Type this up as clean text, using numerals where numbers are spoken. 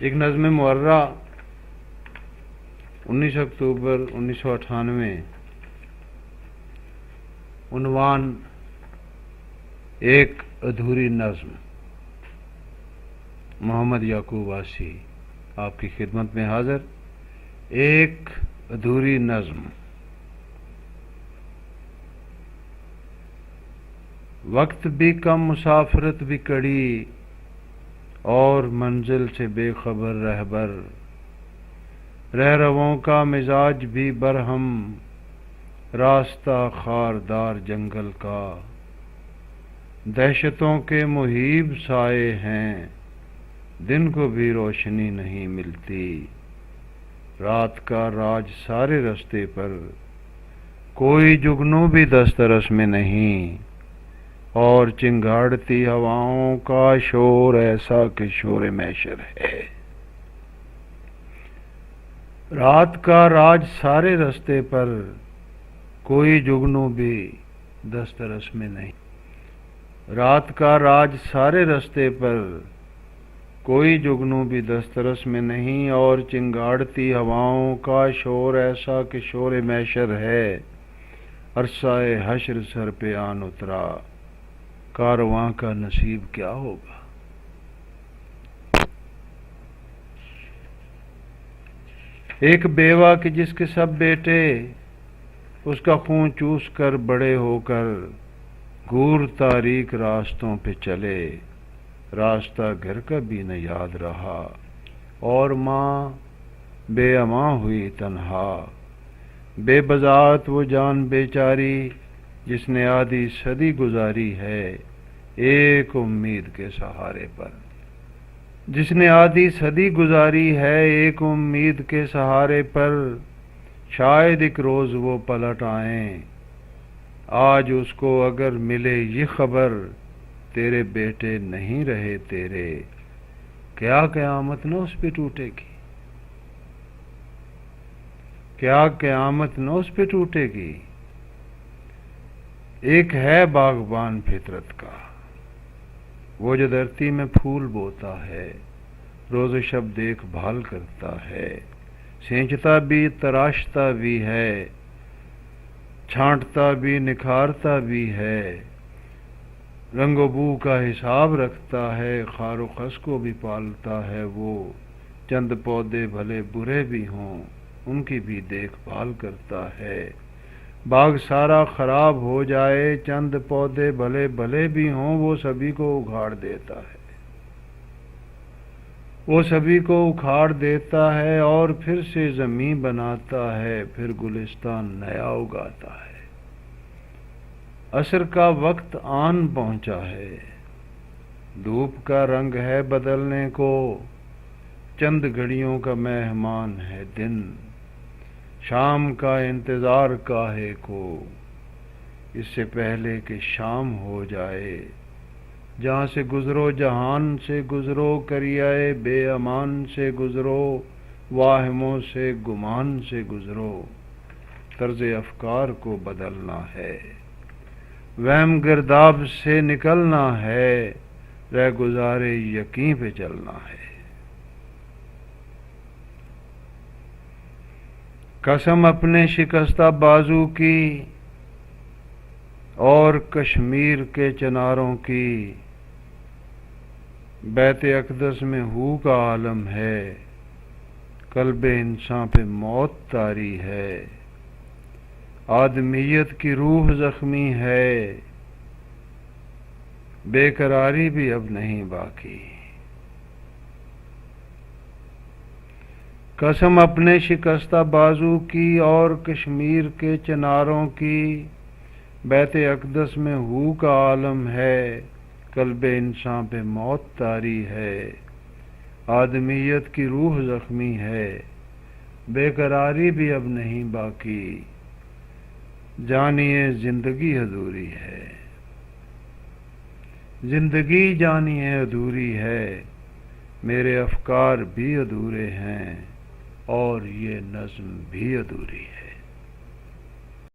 ایک نظم معرہ 19 اکتوبر 1998، عنوان ایک ادھوری نظم، محمد یعقوب آسی آپ کی خدمت میں حاضر۔ ایک ادھوری نظم۔ وقت بھی کم، مسافرت بھی کڑی، اور منزل سے بے خبر رہبر، رہرووں کا مزاج بھی برہم، راستہ خاردار جنگل کا، دہشتوں کے مہیب سائے ہیں، دن کو بھی روشنی نہیں ملتی، رات کا راج سارے رستے پر، کوئی جگنو بھی دسترس میں نہیں، اور چنگاڑتی ہواؤں کا شور ایسا کہ شور محشر ہے۔ رات کا راج سارے رستے پر، کوئی جگنو بھی دسترس میں نہیں، رات کا راج سارے رستے پر، کوئی جگنو بھی دسترس میں نہیں، اور چنگاڑتی ہواؤں کا شور ایسا کہ شور محشر ہے۔ عرصہ حشر سر پہ آن اترا، کارواں کا نصیب کیا ہوگا؟ ایک بیوہ کہ جس کے سب بیٹے اس کا خون چوس کر بڑے ہو کر، گور تاریک راستوں پہ چلے، راستہ گھر کا بھی نہ یاد رہا، اور ماں بے اماں ہوئی تنہا، بے بضاعت وہ جان بیچاری، جس نے آدھی صدی گزاری ہے ایک امید کے سہارے پر، جس نے آدھی صدی گزاری ہے ایک امید کے سہارے پر، شاید ایک روز وہ پلٹ آئیں، آج اس کو اگر ملے یہ خبر، تیرے بیٹے نہیں رہے تیرے، کیا قیامت نہ اس پہ ٹوٹے گی؟ کیا قیامت نہ اس پہ ٹوٹے گی؟ ایک ہے باغبان فطرت کا، وہ جو دھرتی میں پھول بوتا ہے، روز و شب دیکھ بھال کرتا ہے، سینچتا بھی تراشتا بھی ہے، چھانٹتا بھی نکھارتا بھی ہے، رنگ و بو کا حساب رکھتا ہے، خار و خس کو بھی پالتا ہے وہ، چند پودے بھلے برے بھی ہوں ان کی بھی دیکھ بھال کرتا ہے، باغ سارا خراب ہو جائے چند پودے بھلے بھلے بھی ہوں وہ سبھی کو اکھاڑ دیتا ہے، وہ سبھی کو اکھاڑ دیتا ہے، اور پھر سے زمین بناتا ہے، پھر گلستان نیا اگاتا ہے۔ عصر کا وقت آن پہنچا ہے، دھوپ کا رنگ ہے بدلنے کو، چند گھڑیوں کا مہمان ہے دن، شام کا انتظار کاہے کو، اس سے پہلے کہ شام ہو جائے، جہاں سے گزرو جہان سے گزرو، کریائے بے امان سے گزرو، واہموں سے گمان سے گزرو، طرز افکار کو بدلنا ہے، وہم گرداب سے نکلنا ہے، رہ گزارے یقین پہ چلنا ہے۔ قسم اپنے شکستہ بازو کی اور کشمیر کے چناروں کی، بیت اقدس میں ہو کا عالم ہے، قلب انسان پہ موت طاری ہے، آدمیت کی روح زخمی ہے، بے قراری بھی اب نہیں باقی۔ قسم اپنے شکستہ بازو کی اور کشمیر کے چناروں کی، بیت اقدس میں ہو کا عالم ہے، قلب انسان پہ موت طاری ہے، آدمیت کی روح زخمی ہے، بے قراری بھی اب نہیں باقی، جانیے زندگی ادھوری ہے، زندگی جانیے ادھوری ہے، میرے افکار بھی ادھورے ہیں، اور یہ نظم بھی ادھوری ہے۔